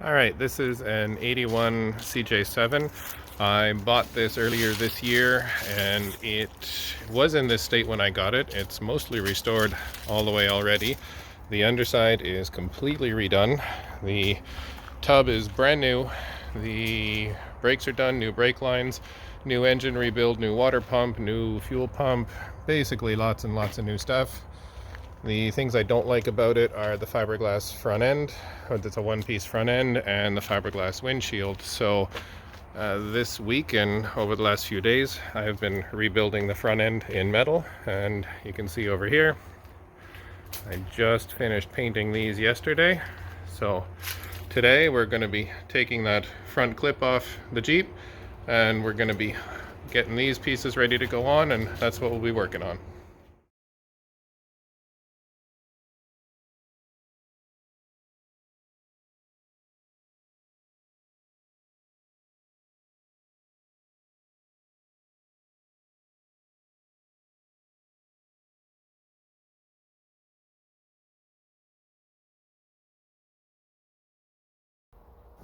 Alright, this is an 81 CJ7. I bought this earlier this year and it was in this state when I got it. It's mostly restored all the way already. The underside is completely redone. The tub is brand new. The brakes are done, new brake lines, new engine rebuild, new water pump, new fuel pump, basically lots and lots of new stuff. The things I don't like about it are the fiberglass front end. It's a one-piece front end and the fiberglass windshield. So this week and over the last few days I have been rebuilding the front end in metal, and you can see over here I just finished painting these yesterday. So today we're going to be taking that front clip off the Jeep and we're going to be getting these pieces ready to go on, and that's what we'll be working on.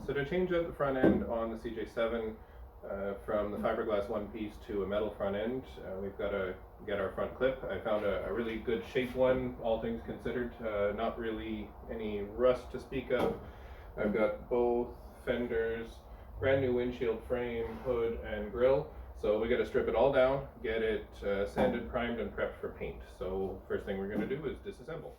So to change out the front end on the CJ7 from the fiberglass one piece to a metal front end, we've got to get our front clip. I found a really good shaped one, all things considered, not really any rust to speak of. I've got both fenders, brand new windshield frame, hood, and grille. So we got to strip it all down, get it sanded, primed, and prepped for paint. So first thing we're going to do is disassemble.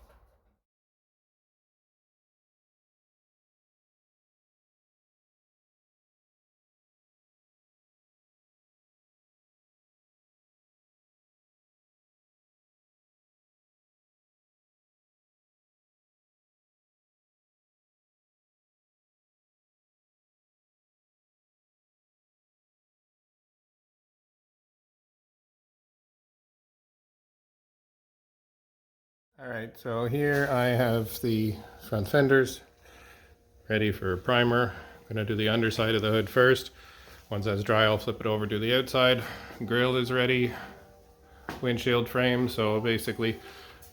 Alright, so here I have the front fenders ready for primer. I'm going to do the underside of the hood first. Once that's dry, I'll flip it over to the outside. Grille is ready, windshield frame, so basically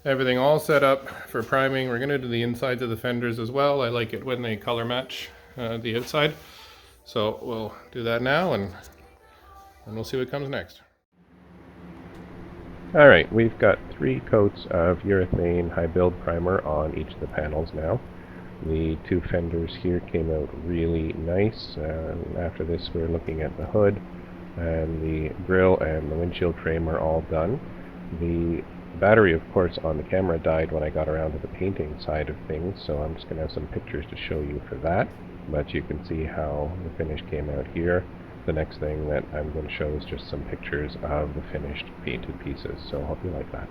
everything all set up for priming. We're going to do the insides of the fenders as well. I like it when they color match the outside. So we'll do that now and we'll see what comes next. Alright, we've got 3 coats of urethane high build primer on each of the panels now. The 2 fenders here came out really nice. After this we're looking at the hood, and the grille and the windshield frame are all done. The battery, of course, on the camera died when I got around to the painting side of things, so I'm just going to have some pictures to show you for that. But you can see how the finish came out here. The next thing that I'm going to show is just some pictures of the finished painted pieces, so I hope you like that.